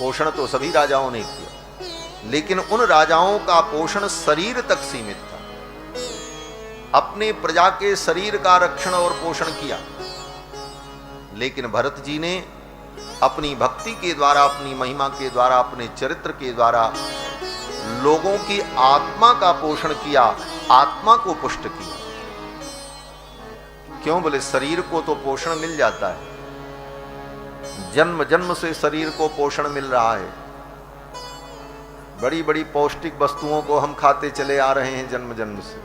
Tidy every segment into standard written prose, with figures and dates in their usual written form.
पोषण तो सभी राजाओं ने किया, लेकिन उन राजाओं का पोषण शरीर तक सीमित था। अपने प्रजा के शरीर का रक्षण और पोषण किया, लेकिन भरत जी ने अपनी भक्ति के द्वारा, अपनी महिमा के द्वारा, अपने चरित्र के द्वारा लोगों की आत्मा का पोषण किया, आत्मा को पुष्ट किया। क्यों? बोले शरीर को तो पोषण मिल जाता है, जन्म जन्म से शरीर को पोषण मिल रहा है, बड़ी बड़ी पौष्टिक वस्तुओं को हम खाते चले आ रहे हैं जन्म जन्म से,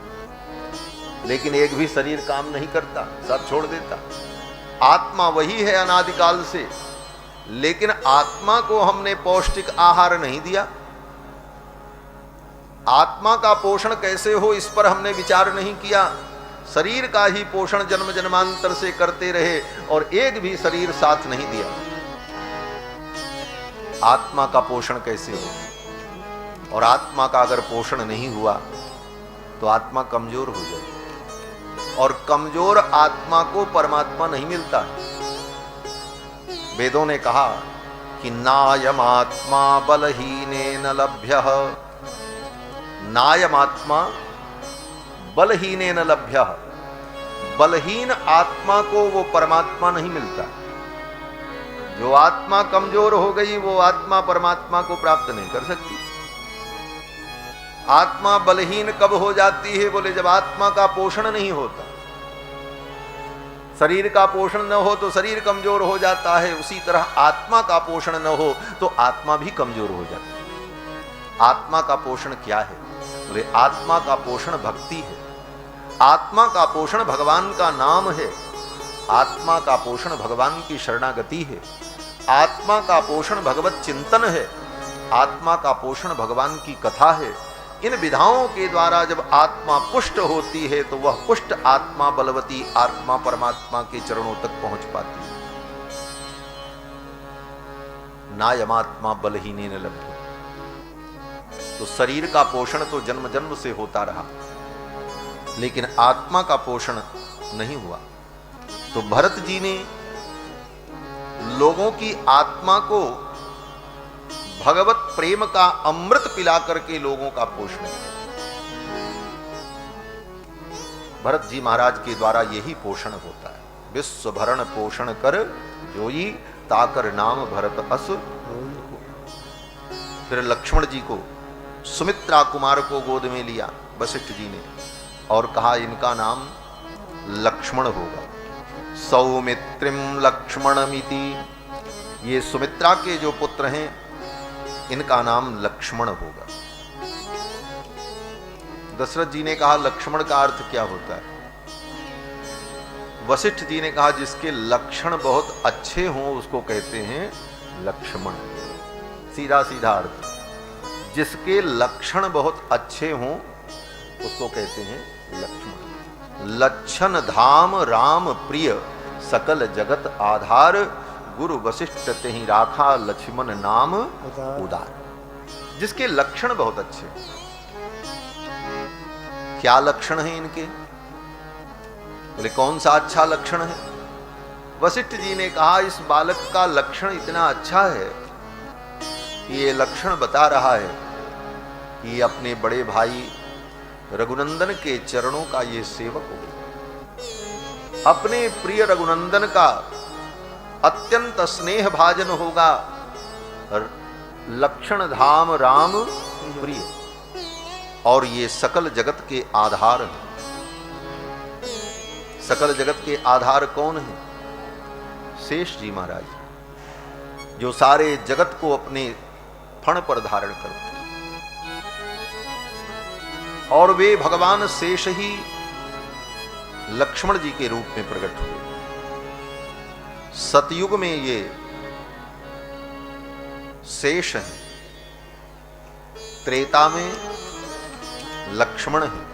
लेकिन एक भी शरीर काम नहीं करता, सब छोड़ देता। आत्मा वही है अनादिकाल से, लेकिन आत्मा को हमने पौष्टिक आहार नहीं दिया। आत्मा का पोषण कैसे हो इस पर हमने विचार नहीं किया। शरीर का ही पोषण जन्म जन्मांतर से करते रहे और एक भी शरीर साथ नहीं दिया। आत्मा का पोषण कैसे हो? और आत्मा का अगर पोषण नहीं हुआ तो आत्मा कमजोर हो जाए, और कमजोर आत्मा को परमात्मा नहीं मिलता। वेदों ने कहा कि नायमात्मा बलहीनेन लभ्यः, नायमात्मा बलहीनेन लभ्यः, बलहीन आत्मा को वो परमात्मा नहीं मिलता। जो आत्मा कमजोर हो गई वो आत्मा परमात्मा को प्राप्त नहीं कर सकती। आत्मा बलहीन कब हो जाती है? बोले जब आत्मा का पोषण नहीं होता। शरीर का पोषण न हो तो शरीर कमजोर हो जाता है, उसी तरह आत्मा का पोषण न हो तो आत्मा भी कमजोर हो जाती है। आत्मा का पोषण क्या है? बोले आत्मा का पोषण भक्ति है, आत्मा का पोषण भगवान का नाम है, आत्मा का पोषण भगवान की शरणागति है, आत्मा का पोषण भगवत चिंतन है, आत्मा का पोषण भगवान की कथा है। इन विधाओं के द्वारा जब आत्मा पुष्ट होती है तो वह पुष्ट आत्मा बलवती आत्मा परमात्मा के चरणों तक पहुंच पाती है। नायमात्मा बलहीनेन लभ्यः। तो शरीर का पोषण तो जन्म जन्म से होता रहा, लेकिन आत्मा का पोषण नहीं हुआ। तो भरत जी ने लोगों की आत्मा को भगवत प्रेम का अमृत पिला करके लोगों का पोषण किया। भरत जी महाराज के द्वारा यही पोषण होता है। विश्व भरण पोषण कर जोई ताकर नाम भरत अस। फिर लक्ष्मण जी को, सुमित्रा कुमार को गोद में लिया वशिष्ठ जी ने और कहा इनका नाम लक्ष्मण होगा। सौमित्रिम लक्ष्मणमिति, ये सुमित्रा के जो पुत्र हैं इनका नाम लक्ष्मण होगा। दशरथ जी ने कहा लक्ष्मण का अर्थ क्या होता है? वशिष्ठ जी ने कहा जिसके लक्षण बहुत अच्छे हों उसको कहते हैं लक्ष्मण। सीधा सीधा अर्थ, जिसके लक्षण बहुत अच्छे हों उसको कहते हैं लक्ष्मण। लक्षण धाम राम प्रिय सकल जगत आधार, गुरु वशिष्ठ तेहि राखा लक्ष्मण नाम उदार। जिसके लक्षण बहुत अच्छे। क्या लक्षण है इनके? बोले कौन सा अच्छा लक्षण है? वशिष्ठ जी ने कहा इस बालक का लक्षण इतना अच्छा है कि ये लक्षण बता रहा है कि अपने बड़े भाई रघुनंदन के चरणों का ये सेवक होगा, अपने प्रिय रघुनंदन का अत्यंत स्नेह भाजन होगा। लक्षण धाम राम प्रिय, और ये सकल जगत के आधार हैं। सकल जगत के आधार कौन है? शेष जी महाराज, जो सारे जगत को अपने फण पर धारण करते हैं। और वे भगवान शेष ही लक्ष्मण जी के रूप में प्रकट हुए। सतयुग में ये शेष हैं, त्रेता में लक्ष्मण हैं,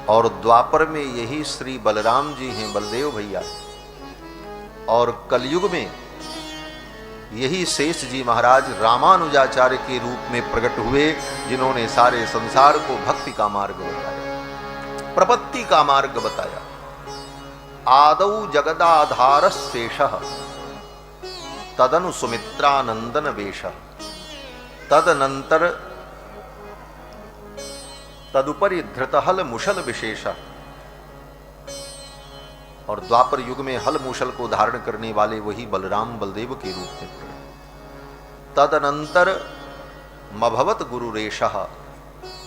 और द्वापर में यही श्री बलराम जी हैं, बलदेव भैया, और कलयुग में यही शेष जी महाराज रामानुजाचार्य के रूप में प्रकट हुए, जिन्होंने सारे संसार को भक्ति का मार्ग बताया, प्रपत्ति का मार्ग बताया। आदौ जगदाधार शेषः, तदनु सुमित्रानंदन वेश, तदनंतर तदुपरि धृतहल मुशल विशेष। और द्वापर युग में हल मुशल को धारण करने वाले वही बलराम बलदेव के रूप में प्रकट। तदनंतर मभवत गुरु रेशः,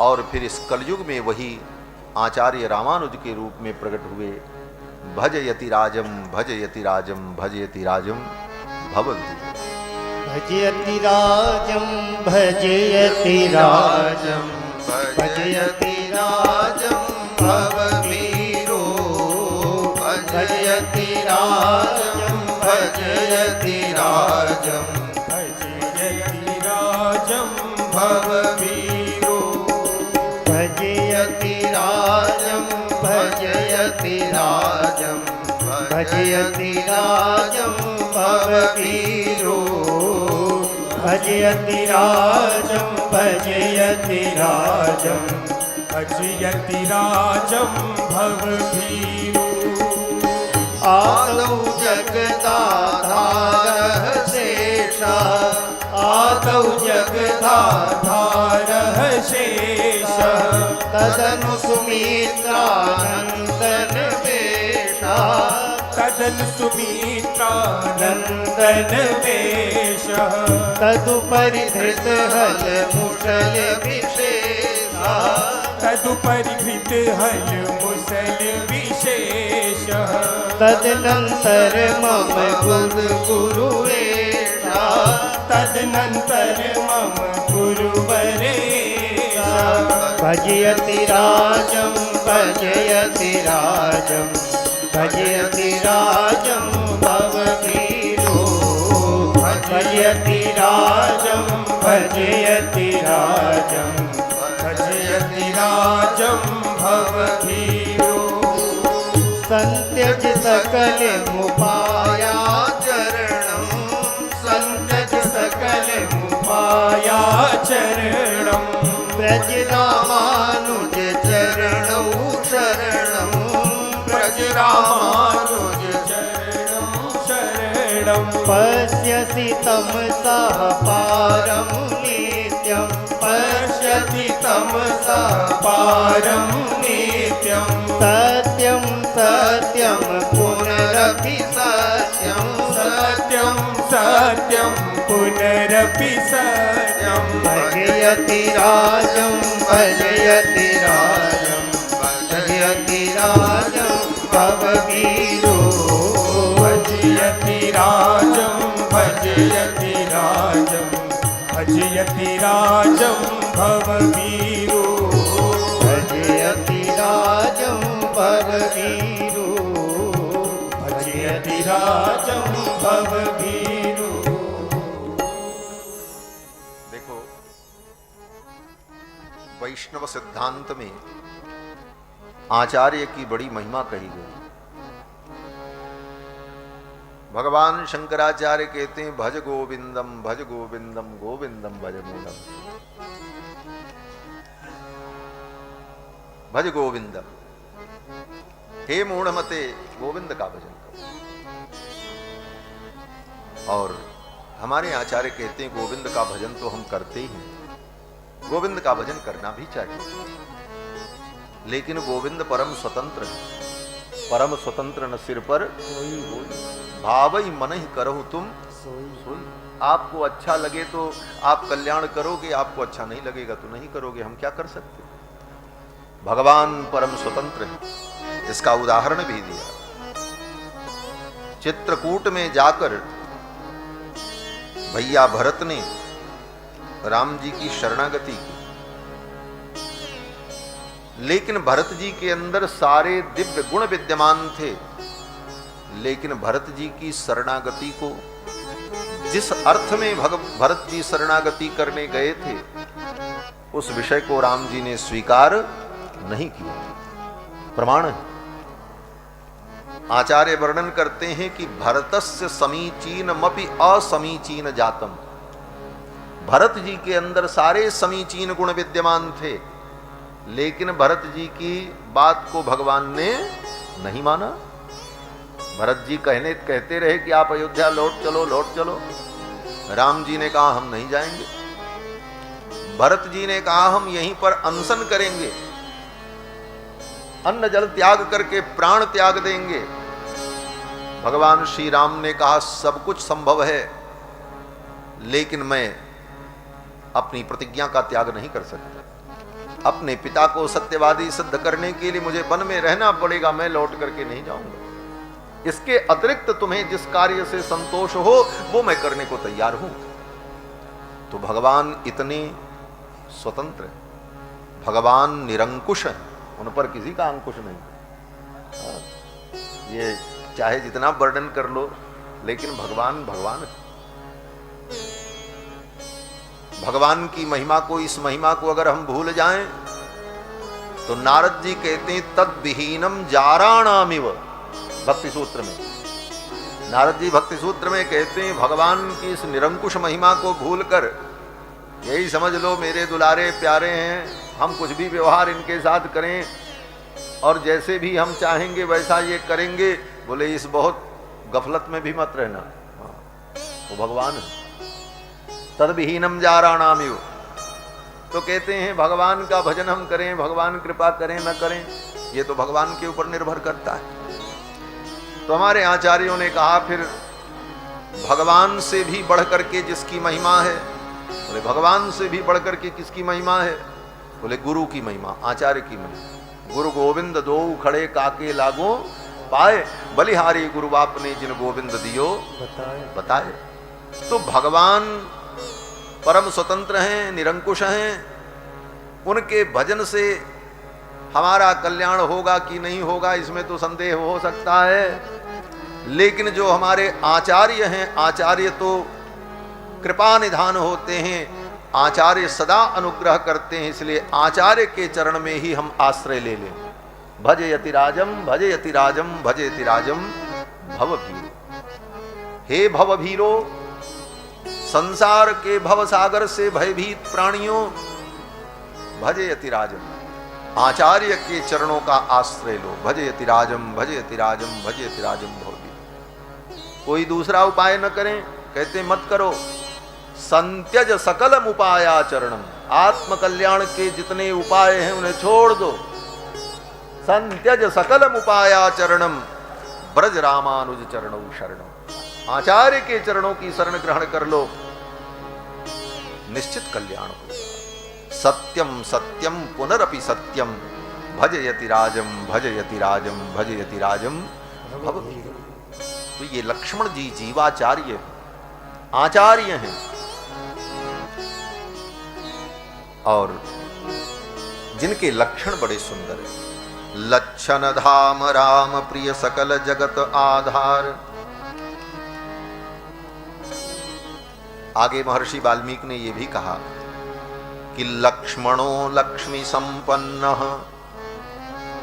और फिर इस कलयुग में वही आचार्य रामानुज के रूप में प्रकट हुए। भजयति राजम भजयति राजम भजयति राजम भवभीरो, भजयति राजम भजयति राजम भजयति राजम भवभीरो, भजयति राजम भजयति राजम भजयति राजम भवभीरो, भजयति राजम भजयति राजम भजयति राजम भवभीरो, भजयति राजम भजयति राजम भजयति राजम भवभीरो। आदौ जगदाधारः शेषः, आदौ जगदाधारः शेषः, तदनु सुमित्रानंदन वेशः, तदनु सुमित्रानंदन वेशः, तदुपरि धृतहल मुशल विशेषः, तदुपरि धृतहल मुशल विशेषः, तदनंतर मम गुरुवेशः, तदनंतर मम गुरुवरेशः, भजयति राजं भजयति राजं भजयति राजं भवभीरो, भजयति राजं भजयति राजं भजयति राजं भवभीरो। संत्यज सकल मुपायाचरणं, संत्यज सकल मुपायाचरणं, ब्रज रामानुज चरणौ शरणं, ब्रज रामानुज चरणौ शरणं, पश्यसि तमसः पारं नित्यं, पश्यसि तमसः पारं नित्यं, सत्यं सत्यं पुनरपि सत्यं, सत्यं सत्यं पुनरपि सत्यं, भजयति राजं भजयति राजं भजयति राजं भवभीरो, भजयति राजं भजयति राजं भजयति राजं भवभीरो, भजयति राजं भवभीरो, भजयति राजं भवभीरो। देखो, वैष्णव सिद्धांत में आचार्य की बड़ी महिमा कही गई। भगवान शंकराचार्य कहते हैं भज गोविंदम गोविंदम भज मूलम। भज गोविंदम, हे मूढ़मते गोविंद का भजन करो। और हमारे आचार्य कहते हैं गोविंद का भजन तो हम करते ही हैं, गोविंद का भजन करना भी चाहिए, लेकिन गोविंद परम स्वतंत्र है। परम स्वतंत्र न सिर पर भावई मन ही करहु तुम सोई। आपको अच्छा लगे तो आप कल्याण करोगे, आपको अच्छा नहीं लगेगा तो नहीं करोगे, हम क्या कर सकते। भगवान परम स्वतंत्र है, इसका उदाहरण भी दिया। चित्रकूट में जाकर भैया भरत ने राम जी की शरणागति की, लेकिन भरत जी के अंदर सारे दिव्य गुण विद्यमान थे, लेकिन भरत जी की शरणागति को जिस अर्थ में भरत जी शरणागति करने गए थे, उस विषय को राम जी ने स्वीकार नहीं किया। प्रमाण है, आचार्य वर्णन करते हैं कि भरतस्य समीचीनमपि असमीचीन जातम। भरत जी के अंदर सारे समीचीन गुण विद्यमान थे, लेकिन भरत जी की बात को भगवान ने नहीं माना। भरत जी कहते रहे कि आप अयोध्या लौट चलो। राम जी ने कहा हम नहीं जाएंगे। भरत जी ने कहा हम यहीं पर अनशन करेंगे, अन्न जल त्याग करके प्राण त्याग देंगे। भगवान श्री राम ने कहा सब कुछ संभव है, लेकिन मैं अपनी प्रतिज्ञा का त्याग नहीं कर सकता। अपने पिता को सत्यवादी सिद्ध करने के लिए मुझे वन में रहना पड़ेगा, मैं लौट करके नहीं जाऊंगा। इसके अतिरिक्त तुम्हें जिस कार्य से संतोष हो वो मैं करने को तैयार हूं। तो भगवान इतने स्वतंत्र है, भगवान निरंकुश है, उन पर किसी का अंकुश नहीं। ये चाहे जितना वर्णन कर लो, लेकिन भगवान भगवान है। भगवान की महिमा को, इस महिमा को अगर हम भूल जाएं तो नारद जी कहते हैं तद विहीनम जाराणामिव। भक्ति सूत्र में नारद जी भक्ति सूत्र में कहते हैं भगवान की इस निरंकुश महिमा को भूलकर यही समझ लो मेरे दुलारे प्यारे हैं, हम कुछ भी व्यवहार इनके साथ करें और जैसे भी हम चाहेंगे वैसा ये करेंगे। बोले इस बहुत गफलत में भी मत रहना, वो भगवान है। तद विहीनम जाराणामिव। तो कहते हैं भगवान का भजन हम करें, भगवान कृपा करें न करें, ये तो भगवान के ऊपर निर्भर करता है। तो हमारे आचार्यों ने कहा फिर भगवान से भी बढ़ करके जिसकी महिमा है, बोले भगवान से भी बढ़ करके किसकी महिमा है? बोले गुरु की महिमा, आचार्य की महिमा। गुरु गोविंद दो खड़े काके लागो पाए, बलिहारी गुरु बाप ने जिन गोविंद दियो बताए। तो भगवान परम स्वतंत्र हैं, निरंकुश हैं। उनके भजन से हमारा कल्याण होगा कि नहीं होगा इसमें तो संदेह हो सकता है, लेकिन जो हमारे आचार्य हैं, आचार्य तो कृपा निधान होते हैं, आचार्य सदा अनुग्रह करते हैं। इसलिए आचार्य के चरण में ही हम आश्रय ले लें। भजयति राजम भजयति राजम भजयति राजम भवभीरो। हे भवभीरो, संसार के भव सागर से भयभीत प्राणियों, भजयति राजम, आचार्य के चरणों का आश्रय लो। भजयति राजम भजयति राजम भजयति राजम भवभीरो। कोई दूसरा उपाय न करें, कहते मत करो। संत्यज सकलम उपायाचरणम, आत्म कल्याण के जितने उपाय हैं उन्हें छोड़ दो। संत्यज सकलम उपायाचरणम ब्रज रामानुज चरणौ शरणम। आचार्य के चरणों की शरण ग्रहण कर लो, निश्चित कल्याण हो। सत्यम सत्यम पुनरपि सत्यम, भजयति राजम भजयति राजम भजयति राजम भवभीरो। तो ये लक्ष्मण जी जीवाचार्य आचार्य हैं और जिनके लक्षण बड़े सुंदर हैं। लक्षण धाम राम प्रिय सकल जगत आधार। आगे महर्षि वाल्मीकि ने यह भी कहा कि लक्ष्मणो लक्ष्मी संपन्न।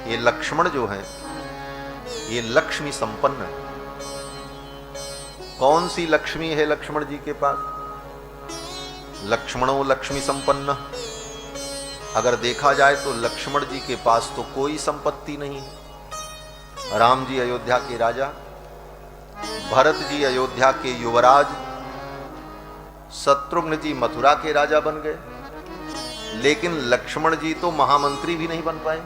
ये लक्ष्मण जो है ये लक्ष्मी संपन्न है। कौन सी लक्ष्मी है लक्ष्मण जी के पास? लक्ष्मणो लक्ष्मी संपन्न। अगर देखा जाए तो लक्ष्मण जी के पास तो कोई संपत्ति नहीं है। राम जी अयोध्या के राजा, भरत जी अयोध्या के युवराज, शत्रुघ्न जी मथुरा के राजा बन गए, लेकिन लक्ष्मण जी तो महामंत्री भी नहीं बन पाए,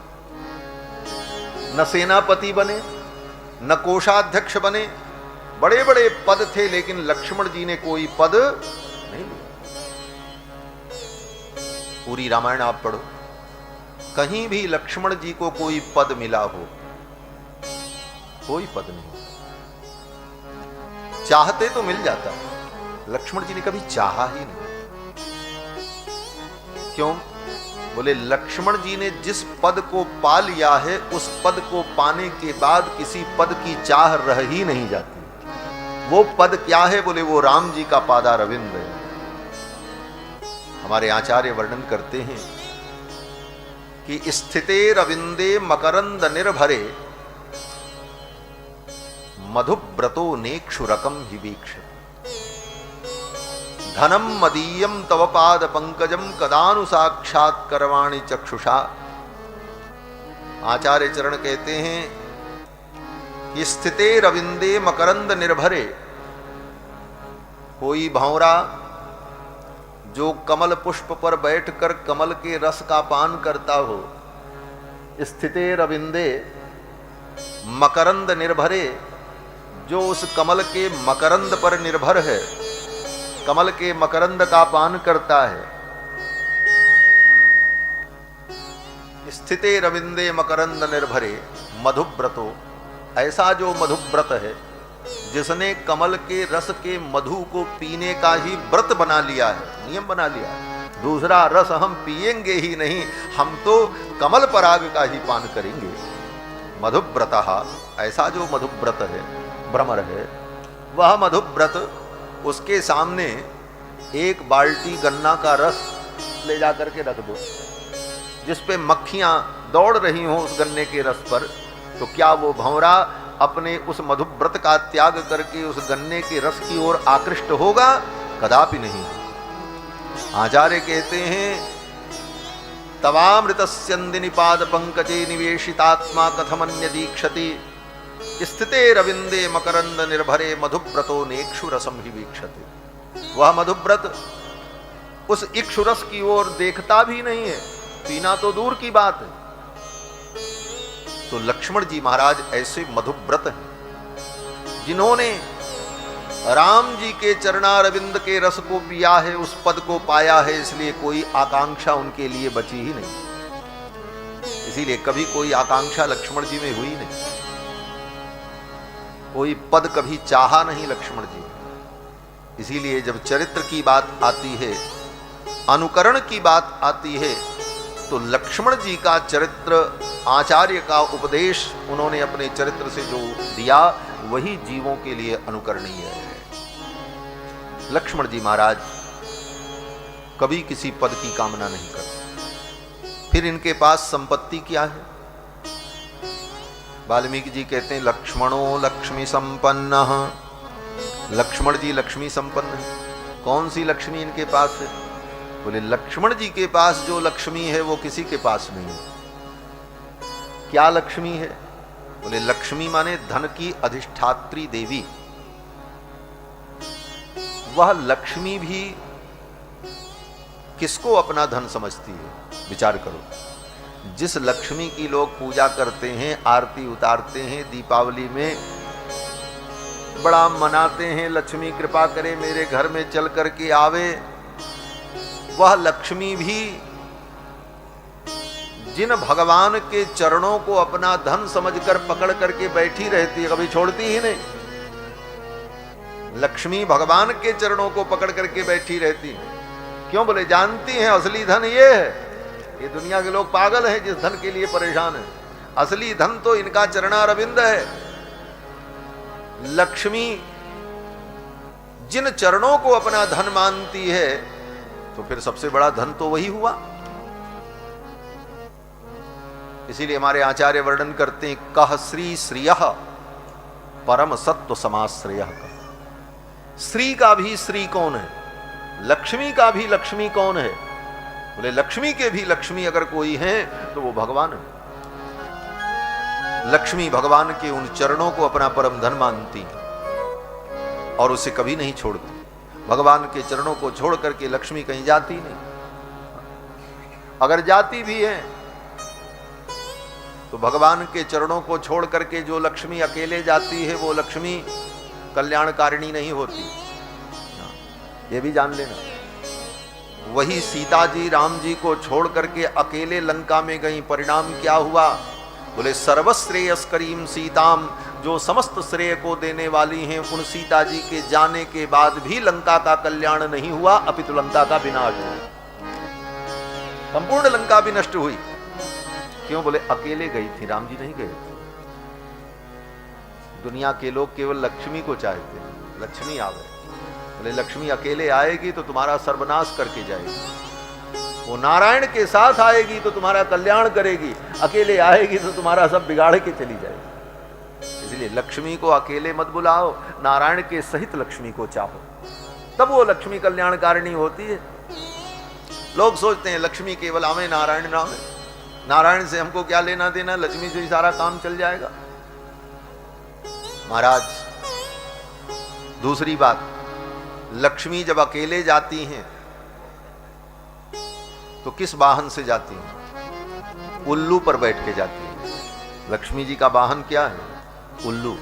न सेनापति बने, न कोषाध्यक्ष बने। बड़े बड़े पद थे, लेकिन लक्ष्मण जी ने कोई पद नहीं लिया। पूरी रामायण आप पढ़ो, कहीं भी लक्ष्मण जी को कोई पद मिला हो? कोई पद नहीं। चाहते तो मिल जाता, लक्ष्मण जी ने कभी चाहा ही नहीं। क्यों? बोले लक्ष्मण जी ने जिस पद को पा लिया है उस पद को पाने के बाद किसी पद की चाह रह ही नहीं जाती। वो पद क्या है? बोले वो राम जी का पादारविंद है। हमारे आचार्य वर्णन करते हैं कि स्थिते रविंदे मकरंद निर्भरे मधुव्रतो नेक्षुरकम हि वीक्ष धनम मदीयम तव पाद पंकजम कदानु साक्षात करवाणी चक्षुषा। आचार्य चरण कहते हैं कि स्थिते रविंदे मकरंद निर्भरे, कोई भंवरा जो कमल पुष्प पर बैठकर कमल के रस का पान करता हो, स्थिते रविंदे मकरंद निर्भरे, जो उस कमल के मकरंद पर निर्भर है, कमल के मकरंद का पान करता है। स्थिते रविंदे मकरंद निर्भरे मधुव्रतो, ऐसा जो मधुव्रत है, जिसने कमल के रस के मधु को पीने का ही व्रत बना लिया है, नियम बना लिया है, दूसरा रस हम पिएंगे ही नहीं, हम तो कमल पराग का ही पान करेंगे। मधुव्रतः, ऐसा जो मधुव्रत है, भ्रमर है, वह मधुव्रत, उसके सामने एक बाल्टी गन्ना का रस ले जाकर के रख दो, जिस पे मक्खियां दौड़ रही हों उस गन्ने के रस पर, तो क्या वो भंवरा अपने उस मधुव्रत का त्याग करके उस गन्ने के रस की ओर आकृष्ट होगा? कदापि नहीं। आचार्य कहते हैं, तवामृतस्यन्दिनि पाद पंकजे निवेशितात्मा कथमन्य दीक्षति, स्थिते रविंदे मकरंद निर्भरे मधुव्रतो नेक्षु रसम ही वीक्षते। वह मधुव्रत उस इक्षु रस की ओर देखता भी नहीं है, पीना तो दूर की बात है। तो लक्ष्मण जी महाराज ऐसे मधुव्रत हैं, जिन्होंने राम जी के चरणारविंद के रस को पिया है, उस पद को पाया है, इसलिए कोई आकांक्षा उनके लिए बची ही नहीं। इसीलिए कभी कोई आकांक्षा लक्ष्मण जी में हुई नहीं, कोई पद कभी चाहा नहीं लक्ष्मण जी। इसीलिए जब चरित्र की बात आती है, अनुकरण की बात आती है, तो लक्ष्मण जी का चरित्र, आचार्य का उपदेश उन्होंने अपने चरित्र से जो दिया, वही जीवों के लिए अनुकरणीय है। लक्ष्मण जी महाराज कभी किसी पद की कामना नहीं करते। फिर इनके पास संपत्ति क्या है? वाल्मीकि जी कहते हैं, लक्ष्मणो लक्ष्मी संपन्न। लक्ष्मण जी लक्ष्मी संपन्न है। कौन सी लक्ष्मी इनके पास है? बोले लक्ष्मण जी के पास जो लक्ष्मी है वो किसी के पास नहीं है। क्या लक्ष्मी है? बोले लक्ष्मी माने धन की अधिष्ठात्री देवी। वह लक्ष्मी भी किसको अपना धन समझती है? विचार करो। जिस लक्ष्मी की लोग पूजा करते हैं, आरती उतारते हैं, दीपावली में बड़ा मनाते हैं, लक्ष्मी कृपा करे मेरे घर में चल करके आवे, वह लक्ष्मी भी जिन भगवान के चरणों को अपना धन समझकर पकड़ करके बैठी रहती है, कभी छोड़ती ही नहीं। लक्ष्मी भगवान के चरणों को पकड़ करके बैठी रहती है। क्यों? बोले जानती हैं असली धन ये है। ये दुनिया के लोग पागल हैं जिस धन के लिए परेशान है। असली धन तो इनका चरणारविंद है। लक्ष्मी जिन चरणों को अपना धन मानती है, तो फिर सबसे बड़ा धन तो वही हुआ। इसीलिए हमारे आचार्य वर्णन करते हैं, कह श्री श्रियः परम सत्व समाश्रयः। श्री का भी श्री कौन है? लक्ष्मी का भी लक्ष्मी कौन है? बोले लक्ष्मी के भी लक्ष्मी अगर कोई है तो वो भगवान है। लक्ष्मी भगवान के उन चरणों को अपना परम धन मानती और उसे कभी नहीं छोड़ती। भगवान के चरणों को छोड़ करके लक्ष्मी कहीं जाती नहीं। अगर जाती भी है तो भगवान के चरणों को छोड़ करके जो लक्ष्मी अकेले जाती है, वो लक्ष्मी कल्याणकारिणी नहीं होती। ये भी जान लेना। वही सीता जी राम जी को छोड़ करके अकेले लंका में गई, परिणाम क्या हुआ? बोले सर्वश्रेयस्करीम सीताम, जो समस्त श्रेय को देने वाली हैं, उन सीता जी के जाने के बाद भी लंका का कल्याण नहीं हुआ, अपितु लंका का विनाश हुआ। संपूर्ण लंका भी नष्ट हुई। क्यों? बोले अकेले गई थी, राम जी नहीं गए थे। दुनिया के लोग केवल लक्ष्मी को चाहते हैं, लक्ष्मी आवे। बोले लक्ष्मी अकेले आएगी तो तुम्हारा सर्वनाश करके जाएगी, वो नारायण के साथ आएगी तो तुम्हारा कल्याण करेगी, अकेले आएगी तो तुम्हारा सब बिगाड़ के चली जाएगी। इसलिए लक्ष्मी को अकेले मत बुलाओ, नारायण के सहित लक्ष्मी को चाहो, तब वो लक्ष्मी कल्याणकारिणी होती है। लोग सोचते हैं लक्ष्मी केवल आवे, नारायण नाम है, नारायण से हमको क्या लेना देना, लक्ष्मी से ही सारा काम चल जाएगा। महाराज दूसरी बात, लक्ष्मी जब अकेले जाती हैं तो किस वाहन से जाती हैं? उल्लू पर बैठ के जाती हैं। लक्ष्मी जी का वाहन क्या है? उल्लू।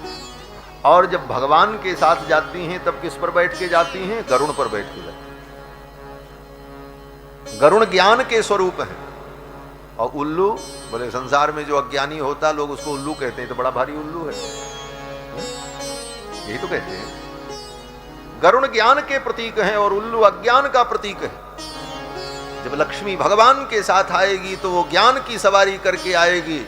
और जब भगवान के साथ जाती हैं तब किस पर बैठ के जाती हैं? गरुड़ पर बैठ के जाती हैं। गरुड़ ज्ञान के स्वरूप है और उल्लू, बोले संसार में जो अज्ञानी होता लोग उसको उल्लू कहते हैं, तो बड़ा भारी उल्लू है, यही तो कहते हैं। गरुड़ ज्ञान के प्रतीक हैं और उल्लू अज्ञान का प्रतीक है। जब लक्ष्मी भगवान के साथ आएगी तो वो ज्ञान की सवारी करके आएगी,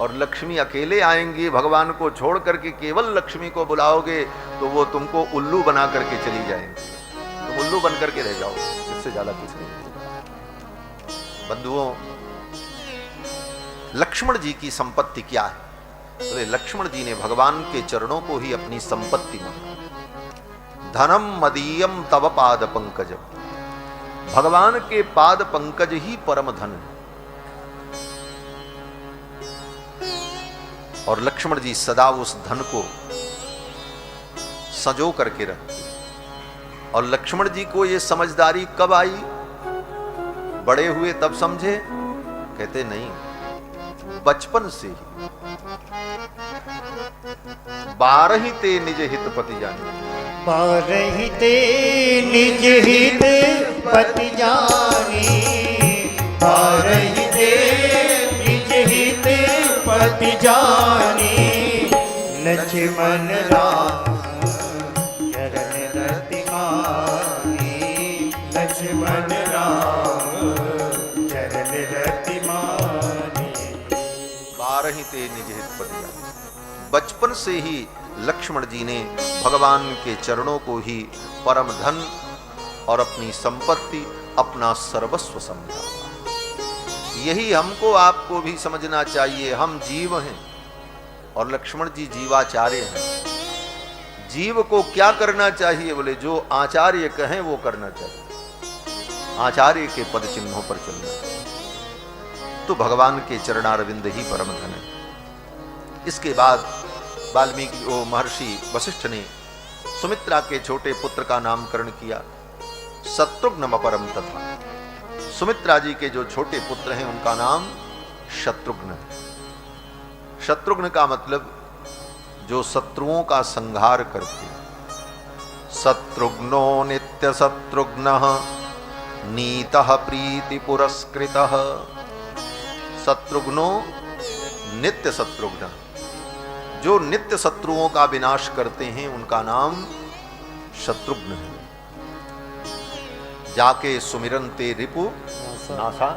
और लक्ष्मी अकेले आएंगी, भगवान को छोड़ करके केवल लक्ष्मी को बुलाओगे तो वो तुमको उल्लू बना करके चली जाएंगी, तुम उल्लू बन करके रह जाओगे, इससे ज्यादा कुछ नहीं। बंधुओं, लक्ष्मण जी की संपत्ति क्या है? बोले लक्ष्मण जी ने भगवान के चरणों को ही अपनी संपत्ति माना। धनम मदीयम तव पाद पंकजम, भगवान के पाद पंकज ही परम धन है। और लक्ष्मण जी सदा उस धन को सजो करके रखते। और लक्ष्मण जी को यह समझदारी कब आई? बड़े हुए तब समझे? कहते नहीं, बचपन से ही। 12 ते निज हित पति जाने, 12 ते निज हित पति जानी, 12 ते निज हित पति जानी, लक्ष्मण राम चरण रति मानी, लक्ष्मण राम चरण रति मानी। 12 ते निज हित पति जाने। बचपन से ही लक्ष्मण जी ने भगवान के चरणों को ही परम धन और अपनी संपत्ति, अपना सर्वस्व समझा। यही हमको आपको भी समझना चाहिए। हम जीव हैं और लक्ष्मण जी जीवाचार्य हैं। जीव को क्या करना चाहिए? बोले जो आचार्य कहें वो करना चाहिए, आचार्य के पद चिन्हों पर चलना चाहिए। तो भगवान के चरणारविंद ही परम धन है। इसके बाद वाल्मीकि महर्षि वशिष्ठ ने सुमित्रा के छोटे पुत्र का नामकरण किया, शत्रुघ्न परम तथा। सुमित्रा जी के जो छोटे पुत्र हैं उनका नाम शत्रुघ्न है। शत्रुघ्न का मतलब जो शत्रुओं का संहार करते। शत्रुघ्नो नित्य शत्रुघ्न नीतः प्रीति पुरस्कृतः। शत्रुघ्नो नित्य शत्रुघ्न, जो नित्य शत्रुओं का विनाश करते हैं उनका नाम शत्रुघ्न है। जाके सुमिरन ते रिपु नासा,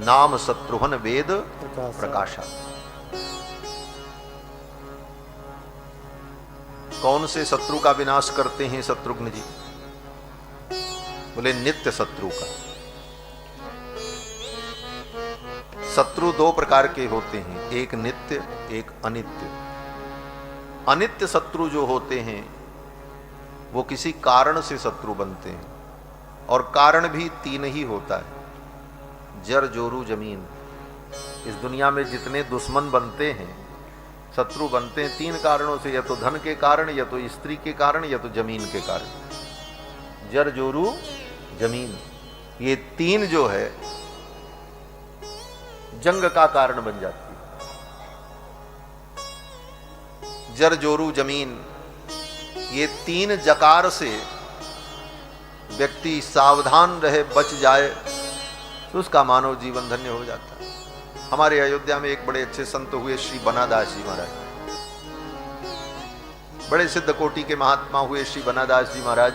नाम शत्रुघ्न वेद प्रकाशा। कौन से शत्रु का विनाश करते हैं शत्रुघ्न जी? बोले नित्य शत्रु का। शत्रु 2 प्रकार के होते हैं, एक नित्य एक अनित्य। अनित्य शत्रु जो होते हैं वो किसी कारण से शत्रु बनते हैं, और कारण भी 3 ही होता है, जर जोरू जमीन। इस दुनिया में जितने दुश्मन बनते हैं, शत्रु बनते हैं 3 कारणों से, या तो धन के कारण, या तो स्त्री के कारण, या तो जमीन के कारण। जर जोरू जमीन, ये 3 जो है जंग का कारण बन जाती है। जर जोरू जमीन, ये 3 जकार से व्यक्ति सावधान रहे, बच जाए, तो उसका मानव जीवन धन्य हो जाता है। हमारे अयोध्या में एक बड़े अच्छे संत हुए, श्री बनादास जी महाराज। बड़े सिद्ध कोटि के महात्मा हुए श्री बनादास जी महाराज।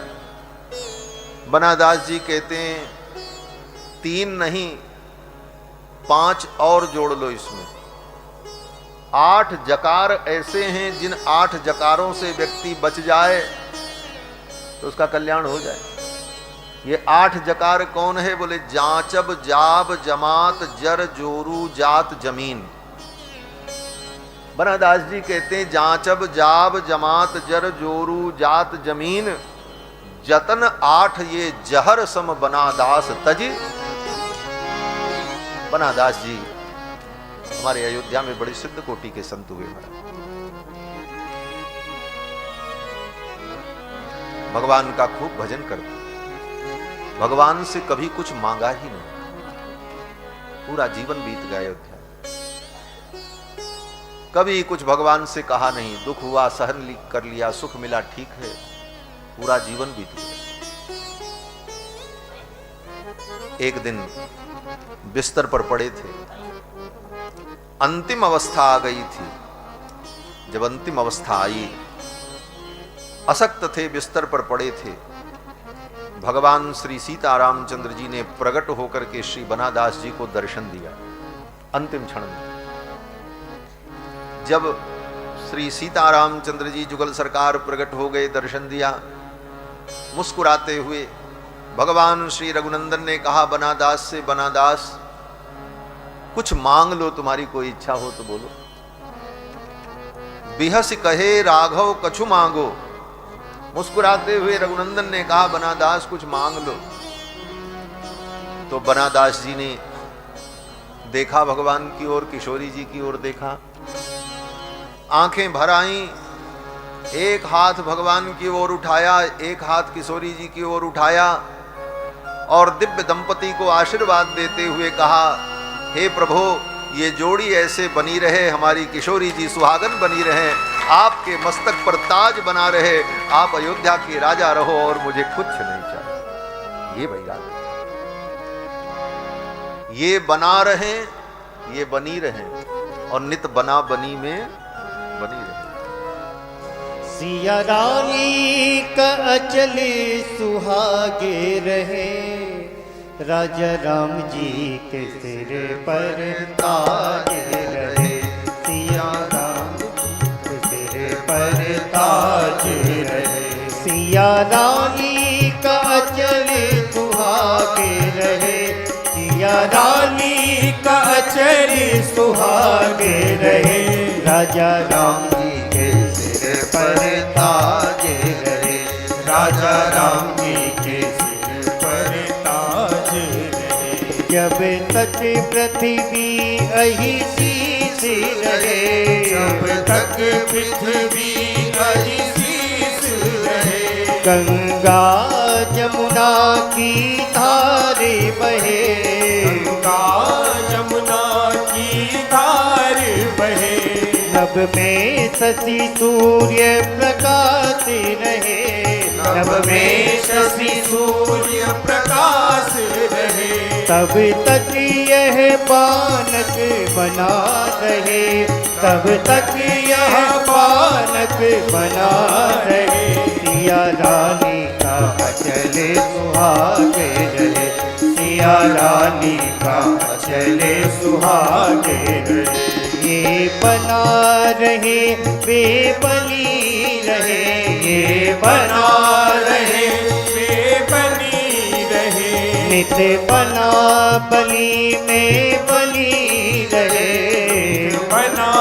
बनादास जी कहते हैं 3 नहीं 5 और जोड़ लो इसमें। 8 जकार ऐसे हैं जिन 8 जकारों से व्यक्ति बच जाए तो उसका कल्याण हो जाए। ये 8 जकार कौन है? बोले जांचब जाब जमात जर जोरू जात जमीन। बनादास जी कहते हैं जांचब जाब जमात जर जोरू जात जमीन, जतन 8 ये जहर सम बनादास तज। बनादास जी हमारे अयोध्या में बड़े सिद्ध कोटि के संत हुए महाराज। भगवान का खूब भजन करते, भगवान से कभी कुछ मांगा ही नहीं, पूरा जीवन बीत गया अयोध्या। कभी कुछ भगवान से कहा नहीं, दुख हुआ सहन कर लिया, सुख मिला ठीक है, पूरा जीवन बीत गया। एक दिन बिस्तर पर पड़े थे, अंतिम अवस्था आ गई थी। जब अंतिम अवस्था आई, अशक्त थे, बिस्तर पर पड़े थे, भगवान श्री सीतारामचंद्र जी ने प्रकट होकर के श्री बनादास जी को दर्शन दिया अंतिम क्षण में। जब श्री सीतारामचंद्र जी जुगल सरकार प्रकट हो गए, दर्शन दिया, मुस्कुराते हुए भगवान श्री रघुनंदन ने कहा बनादास से, बनादास कुछ मांग लो, तुम्हारी कोई इच्छा हो तो बोलो। बिहस कहे राघव कछु मांगो, मुस्कुराते हुए रघुनंदन ने कहा बनादास कुछ मांग लो। तो बनादास जी ने देखा भगवान की ओर, किशोरी जी की ओर देखा, आंखें भर आईं, एक हाथ भगवान की ओर उठाया, एक हाथ किशोरी जी की ओर उठाया और दिव्य दंपति को आशीर्वाद देते हुए कहा, हे प्रभु ये जोड़ी ऐसे बनी रहे, हमारी किशोरी जी सुहागन बनी रहे, आपके मस्तक पर ताज बना रहे, आप अयोध्या के राजा रहो और मुझे कुछ नहीं चाहिए। ये वैराग्य, ये बना रहे, ये बनी रहे और नित बना बनी में बनी रहे। सिया रानी का अचल सुहागे रहे, राजा राम जी के सिर पर ताज रहे, सिया राम जी के सिर पर ताज रहे, सिया रानी का अचल सुहागे रहे, सिया रानी का अचल सुहागे रहे, राजा राम जी के सिर पर ताज रहे, राजा राम जी के सिर पर ताज रहे। जब तक पृथ्वी अही शीश रहे, जब तक पृथ्वी अही शीश रहे, गंगा जमुना की धारे बहे, गंगा जमुना की धार बहे, नभ में शशि सूर्य प्रकाश रहे, नभ में शशि सूर्य प्रकाश रहे, तब तक यह पानक बना रहे, तब तक यह पानक बना रहे, सिया रानी का अचल सुहागे रहे, सिया रानी का अचल सुहागे रहे। ये बना रहे वे बनी रहे, ये बना रहे वे बनी रहे, नित बना बली में बली रहे, बना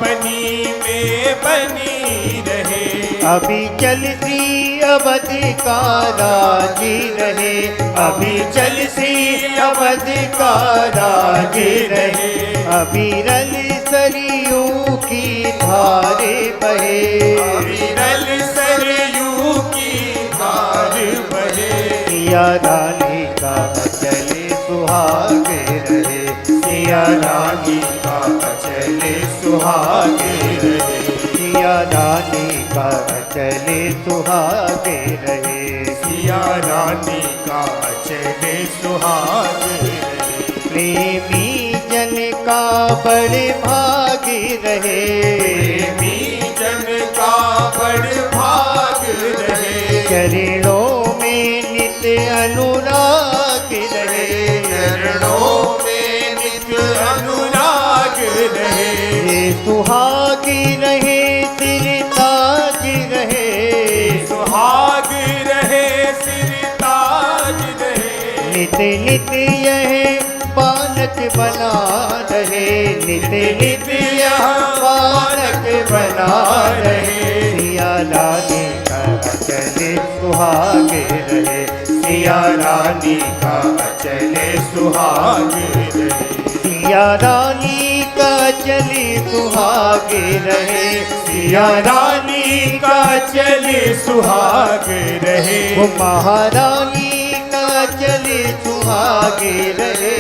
बली में बनी रहे, अभी चलती अवध का राजी रहे, अभी चलती अवध का राजी रहे, अभी रल सरयू की धारे बहे, अभी रल सरयू की धार बहे, सिया रानी का अचल सुहागे रहे, सिया रानी का अचल सुहागे रहे, सिया रानी का अचल सुहागे रहे, सिया रानी का अचल सुहागे रहे। प्रेमी जन का बड़े भागे रहे, प्रेमी जन का बड़े भाग रहे, चरणों में नित अनुराग रहे, चरणों में नित अनुराग रहे, सुहागी रहे सिर ताज रहे, सुहागी रहे सिर ताज रहे, नित नित यह पानक बना रहे, नित नित यह पानक बना रहे, सिया रानी का अचल सुहागे रहे, सिया रानी का अचल सुहागे रहे, सिया रानी का अचल सुहागे रहे, सिया रानी का अचल सुहागे रहे, वो महारानी का चली सुहागे रहे,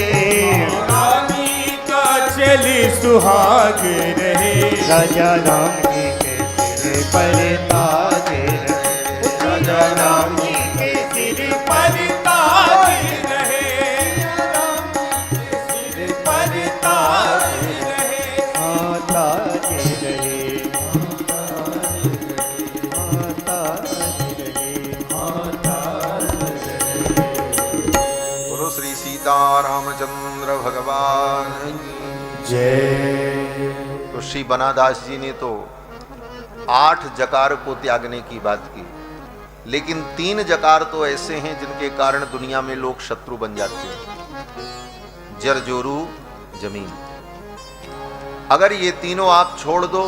रानी का चली सुहागे रहे, राजा राम जी के सिर पर ताज रहे, राजा राम जी के सिर पर ताज रहे, सिर पर ताज रहे, हाँ ताज रहे, हाँ ताज रहे, हाँ ताज रहे। बोलो श्री सीता रामचंद्र भगवान की। जय। तो श्री बनादास जी ने तो 8 जकार को त्यागने की बात की, लेकिन 3 जकार तो ऐसे हैं जिनके कारण दुनिया में लोग शत्रु बन जाते हैं। जर जोरू जमीन। अगर ये तीनों आप छोड़ दो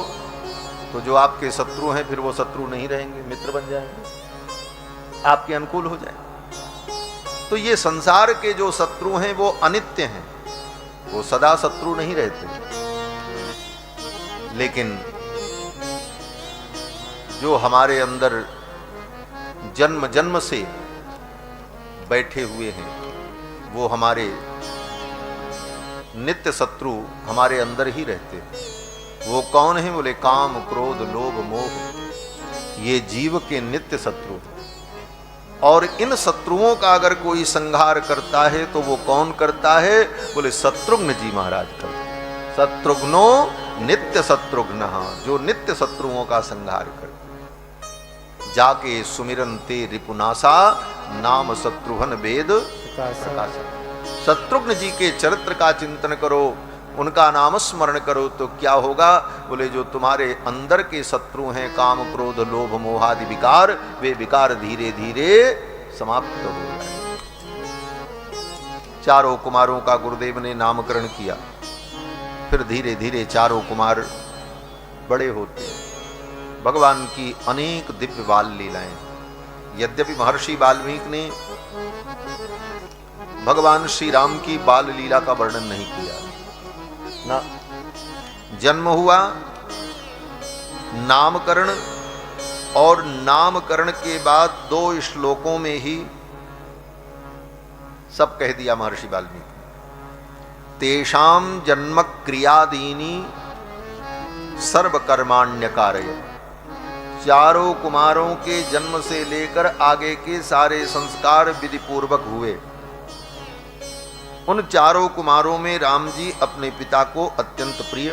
तो जो आपके शत्रु हैं फिर वो शत्रु नहीं रहेंगे, मित्र बन जाएंगे, आपके अनुकूल हो जाएंगे। तो ये संसार के जो शत्रु हैं वो अनित्य हैं, वो सदा शत्रु नहीं रहते। लेकिन जो हमारे अंदर जन्म जन्म से बैठे हुए हैं वो हमारे नित्य शत्रु हमारे अंदर ही रहते हैं। वो कौन है? बोले काम क्रोध लोभ मोह, ये जीव के नित्य शत्रु हैं। और इन शत्रुओं का अगर कोई संहार करता है तो वो कौन करता है? बोले शत्रुघ्न जी महाराज करते। शत्रुघ्नो नित्य शत्रुघ्न, जो नित्य शत्रुओं का संहार करते। जाके सुमिरन ते रिपुनासा, नाम शत्रुघ्न वेद प्रकाशा। शत्रुघ्न जी के चरित्र का चिंतन करो, उनका नाम स्मरण करो तो क्या होगा? बोले जो तुम्हारे अंदर के शत्रु हैं काम क्रोध लोभ मोहादि विकार, वे विकार धीरे धीरे समाप्त हो जाए। चारों कुमारों का गुरुदेव ने नामकरण किया, फिर धीरे धीरे चारों कुमार बड़े होते हैं। भगवान की अनेक दिव्य बाल लीलाएं। यद्यपि महर्षि वाल्मीकि ने भगवान श्री राम की बाल लीला का वर्णन नहीं किया ना। जन्म हुआ, नामकरण, और नामकरण के बाद 2 श्लोकों में ही सब कह दिया महर्षि वाल्मीकि। तेषाम जन्म क्रियादीनी सर्वकर्माण्यकारय। चारों कुमारों के जन्म से लेकर आगे के सारे संस्कार विधि पूर्वक हुए। उन चारों कुमारों में राम जी अपने पिता को अत्यंत प्रिय,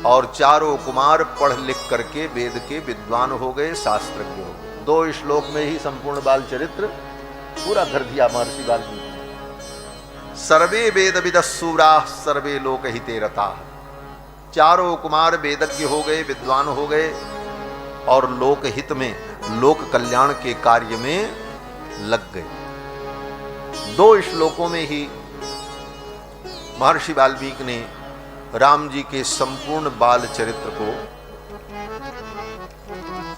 और चारों कुमार पढ़ लिख करके वेद के विद्वान हो गए, शास्त्रज्ञ हो गए। 2 श्लोक में ही संपूर्ण बाल चरित्र पूरा धर दिया महर्षि वाल्मीकि। सर्वे वेद विदस्सूरा सर्वे लोक हिते रता। चारों कुमार वेदज्ञ हो गए, विद्वान हो गए, और लोक हित में, लोक कल्याण के कार्य में लग गए। 2 श्लोकों में ही महर्षि वाल्मीकि ने राम जी के संपूर्ण बाल चरित्र को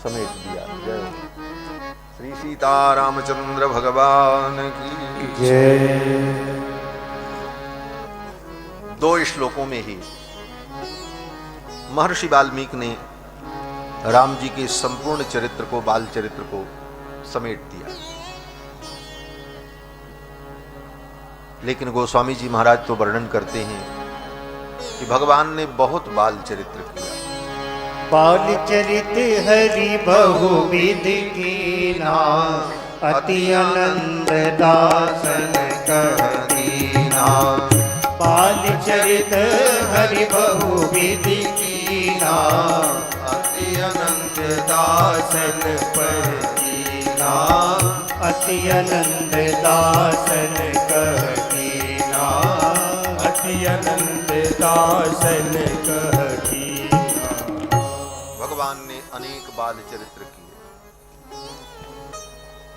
समेट दिया। जय श्री सीता रामचंद्र भगवान की जय। 2 श्लोकों में ही महर्षि वाल्मीकि ने राम जी के संपूर्ण चरित्र को, बाल चरित्र को समेट दिया। लेकिन गोस्वामी जी महाराज तो वर्णन करते हैं कि भगवान ने बहुत बाल चरित्र किया। बाल चरित हरि बहुविध कीना, अति आनंद दासन कहदीना। बाल चरित हरि बहुविध कीना, अति आनंद दासन पर दीना। अति आनंद दासन कहदीना, अति अनंत दासन कहदीना। भगवान ने अनेक बाल चरित्र किए,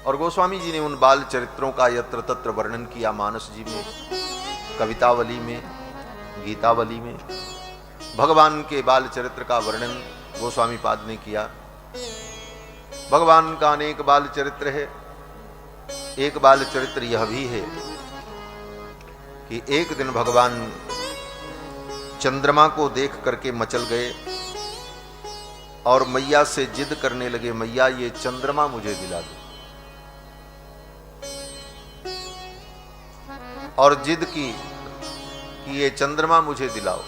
और गोस्वामी जी ने उन बाल चरित्रों का यत्र तत्र वर्णन किया। मानस जी में, कवितावली में, गीतावली में भगवान के बाल चरित्र का वर्णन गोस्वामी पाद ने किया। भगवान का अनेक बाल चरित्र है। एक बाल चरित्र यह भी है कि एक दिन भगवान चंद्रमा को देख करके मचल गए और मैया से जिद करने लगे, मैया ये चंद्रमा मुझे दिला दो। और जिद की कि ये चंद्रमा मुझे दिलाओ।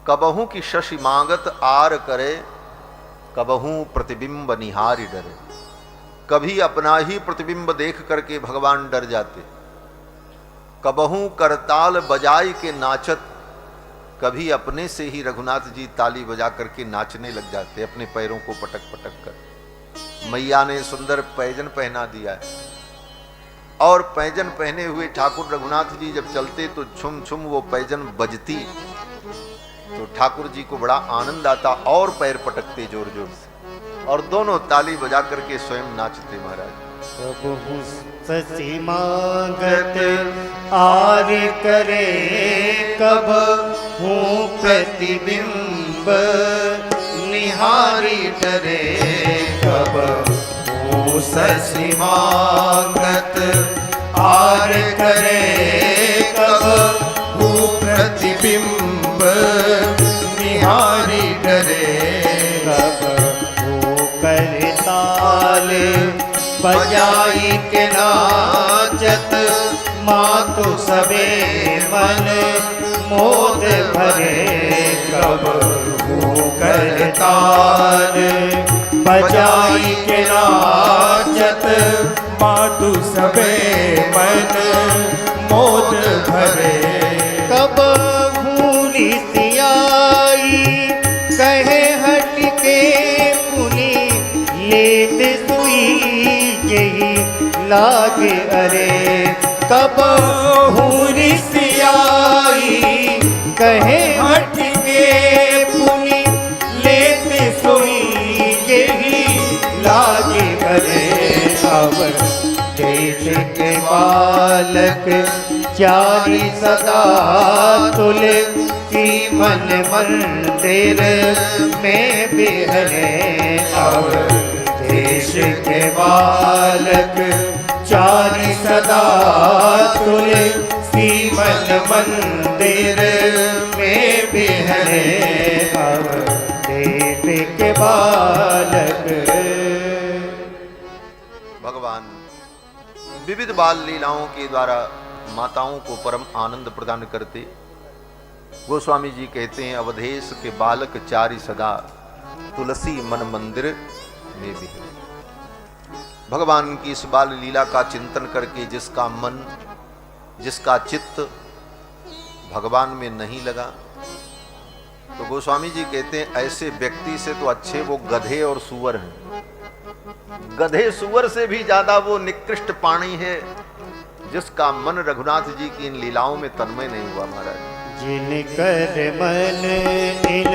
कबहू की शशि मांगत आर करे, कबहू प्रतिबिंब निहारी डरे। कभी अपना ही प्रतिबिंब देख करके भगवान डर जाते, कबहू करताल बजाई के नाचत, कभी अपने से ही रघुनाथ जी ताली बजा करके नाचने लग जाते अपने पैरों को पटक पटक कर। मैया ने सुंदर पैजन पहना दिया है और पैजन पहने हुए ठाकुर रघुनाथ जी जब चलते तो छुम छुम वो पैजन बजती, तो ठाकुर जी को बड़ा आनंद आता और पैर पटकते जोर जोर से और दोनों ताली बजा करके स्वयं नाचते महाराज। कबहू शशि मांगत आर करे, कबहू प्रतिबिंब निहारी डरे। कबहू शशि मांगत आर करे, कबहू प्रतिबिंब निहारी डरे। कबहू करताल बजाई के नाचत, मातु सबे मन मोद भरे। कबहू करताल बजाई के नाचत, मातु सबे मन मोद भरे। कबहू रिसियाई कहे हट के पुनि, लेत सुई यही लागे अरे। कबहू रिसियाई कहे हट के पुनि, लेत सुई यही लागे अरे। अब देश के बालक चारि सदा तुलसी मन मंदिर में बिहरे। अब देश के बालक चारि सदा तुलसी मन मंदिर में बिहरे। अब देश के बालक। भगवान विविध बाल लीलाओं के द्वारा माताओं को परम आनंद प्रदान करते। गोस्वामी जी कहते हैं, अवधेश के बालक चारि सदा तुलसी मन मंदिर में भी। भगवान की इस बाल लीला का चिंतन करके जिसका मन, जिसका चित्त भगवान में नहीं लगा, तो गोस्वामी जी कहते हैं ऐसे व्यक्ति से तो अच्छे वो गधे और सुअर हैं। गधे सुअर से भी ज्यादा वो निकृष्ट प्राणी है जिसका मन रघुनाथ जी की इन लीलाओं में तन्मय नहीं हुआ महाराज। जिनकर मन इन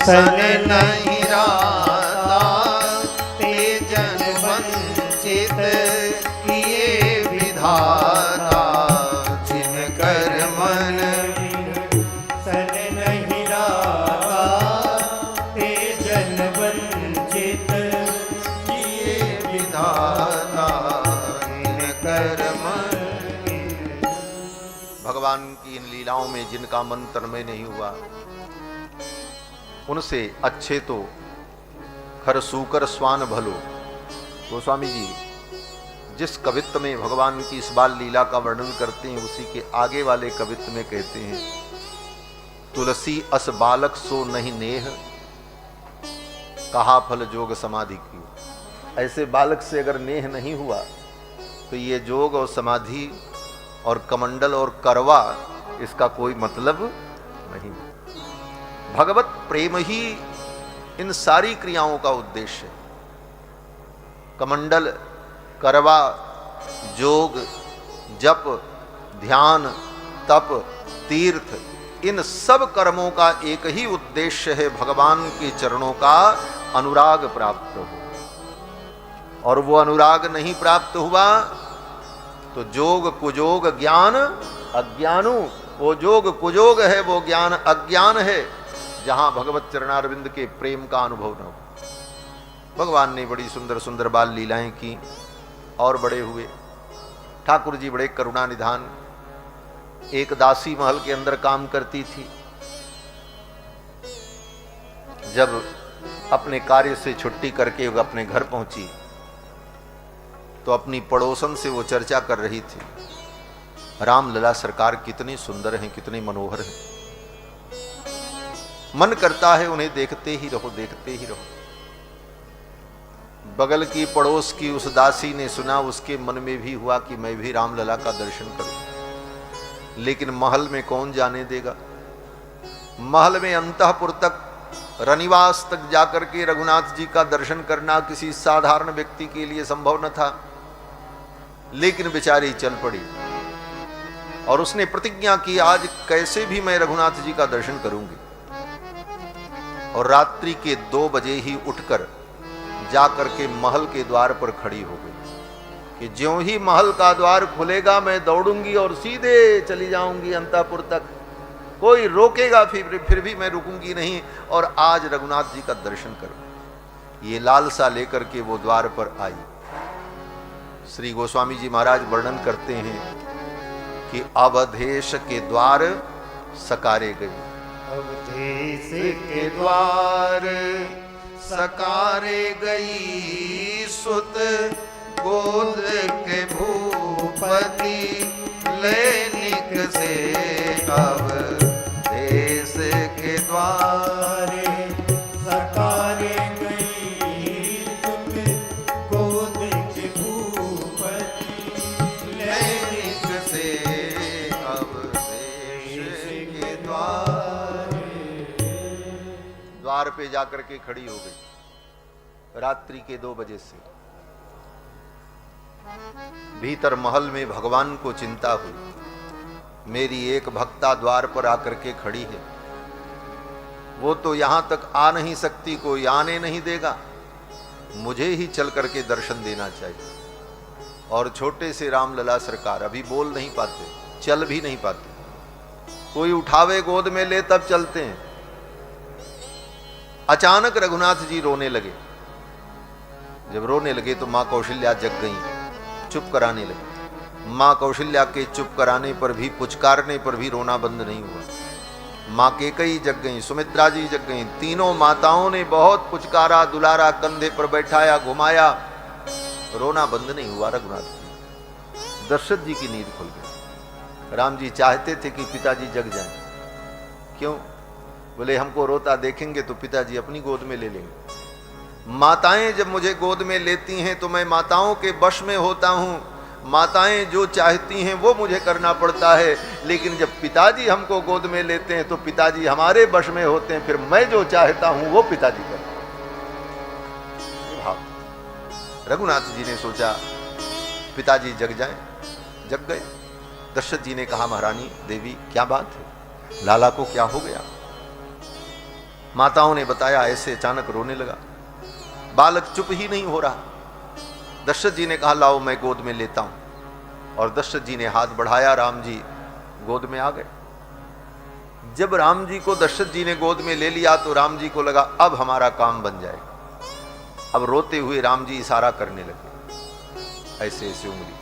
सन नहीं राता, ते जन वंचित किए विधाता। जिनकर मन इन सन नहीं राता, ते जन वंचित किए विधाता। जिनकर मन। भगवान की इन लीलाओं में जिनका मन तन्मय नहीं हुआ, उनसे अच्छे तो खर सूकर स्वान भलो। गोस्वामी जी जिस कवित्व में भगवान की इस बाल लीला का वर्णन करते हैं, उसी के आगे वाले कवित्व में कहते हैं, तुलसी अस बालक सो नहीं नेह, कहा फल जोग समाधि की। ऐसे बालक से अगर नेह नहीं हुआ तो ये जोग और समाधि और कमंडल और करवा, इसका कोई मतलब नहीं। भगवत प्रेम ही इन सारी क्रियाओं का उद्देश्य है। कमंडल, करवा, जोग, जप, ध्यान, तप, तीर्थ, इन सब कर्मों का एक ही उद्देश्य है, भगवान के चरणों का अनुराग प्राप्त हो। और वो अनुराग नहीं प्राप्त हुआ तो जोग कुजोग ज्ञान अज्ञानु। वो जोग कुजोग है, वो ज्ञान अज्ञान है, जहां भगवत चरणारविंद के प्रेम का अनुभव न हो। भगवान ने बड़ी सुंदर सुंदर बाल लीलाएं की और बड़े हुए। ठाकुर जी बड़े करुणा निधान। एक दासी महल के अंदर काम करती थी। जब अपने कार्य से छुट्टी करके वो अपने घर पहुंची तो अपनी पड़ोसन से वो चर्चा कर रही थी रामलला सरकार कितने सुंदर हैं, कितने मनोहर हैं। मन करता है उन्हें देखते ही रहो, देखते ही रहो। बगल की पड़ोस की उस दासी ने सुना, उसके मन में भी हुआ कि मैं भी रामलला का दर्शन करूं, लेकिन महल में कौन जाने देगा। महल में अंतःपुर तक, रनिवास तक जाकर के रघुनाथ जी का दर्शन करना किसी साधारण व्यक्ति के लिए संभव न था। लेकिन बेचारी चल पड़ी और उसने प्रतिज्ञा की, आज कैसे भी मैं रघुनाथ जी का दर्शन करूंगी। और रात्रि के 2 बजे ही उठकर जाकर के महल के द्वार पर खड़ी हो गई कि ज्यों ही महल का द्वार खुलेगा मैं दौड़ूंगी और सीधे चली जाऊंगी अंतःपुर तक, कोई रोकेगा फिर भी मैं रुकूंगी नहीं, और आज रघुनाथ जी का दर्शन करूं। ये लालसा लेकर के वो द्वार पर आई। श्री गोस्वामी जी महाराज वर्णन करते हैं कि अवधेश के द्वार सकारे गई। अवधेश के द्वार सकारे गई, सुत गोद के भूपति लैनिक से। अवधेश के द्वार सकारे गई, सुत गोद के भूपति लैनिक से। अवधेश के द्वार पे जाकर के खड़ी हो गई रात्रि के 2 बजे से। भीतर महल में भगवान को चिंता हुई, मेरी एक भक्ता द्वार पर आकर के खड़ी है, वो तो यहां तक आ नहीं सकती, कोई आने नहीं देगा, मुझे ही चल करके दर्शन देना चाहिए। और छोटे से रामलला सरकार अभी बोल नहीं पाते, चल भी नहीं पाते, कोई उठावे गोद में ले तब चलते हैं। अचानक रघुनाथ जी रोने लगे। जब रोने लगे तो मां कौशल्या जग गई, चुप कराने लगी। मां कौशल्या के चुप कराने पर भी, पुचकारने पर भी रोना बंद नहीं हुआ। मां केकई जग गई, सुमित्रा जी जग गई, तीनों माताओं ने बहुत पुचकारा, दुलारा, कंधे पर बैठाया, घुमाया, रोना बंद नहीं हुआ। रघुनाथ जी, दशरथ जी की नींद खुल गई। राम जी चाहते थे कि पिताजी जग जाएं। क्यों? बोले हमको रोता देखेंगे तो पिताजी अपनी गोद में ले लेंगे। माताएं जब मुझे गोद में लेती हैं तो मैं माताओं के वश में होता हूं। माताएं जो चाहती हैं वो मुझे करना पड़ता है, लेकिन जब पिताजी हमको गोद में लेते हैं तो पिताजी हमारे वश में होते हैं, फिर मैं जो चाहता हूं वो पिताजी करते हैं। भाव रघुनाथ जी ने सोचा पिताजी जग जाएं, जग गए। दशरथ जी ने कहा महारानी देवी क्या बात है, लाला को क्या हो गया? माताओं ने बताया ऐसे अचानक रोने लगा, बालक चुप ही नहीं हो रहा। दशरथ जी ने कहा लाओ मैं गोद में लेता हूं, और दशरथ जी ने हाथ बढ़ाया, राम जी गोद में आ गए। जब राम जी को दशरथ जी ने गोद में ले लिया तो राम जी को लगा अब हमारा काम बन जाएगा। अब रोते हुए राम जी इशारा करने लगे, ऐसे ऐसे उंगली,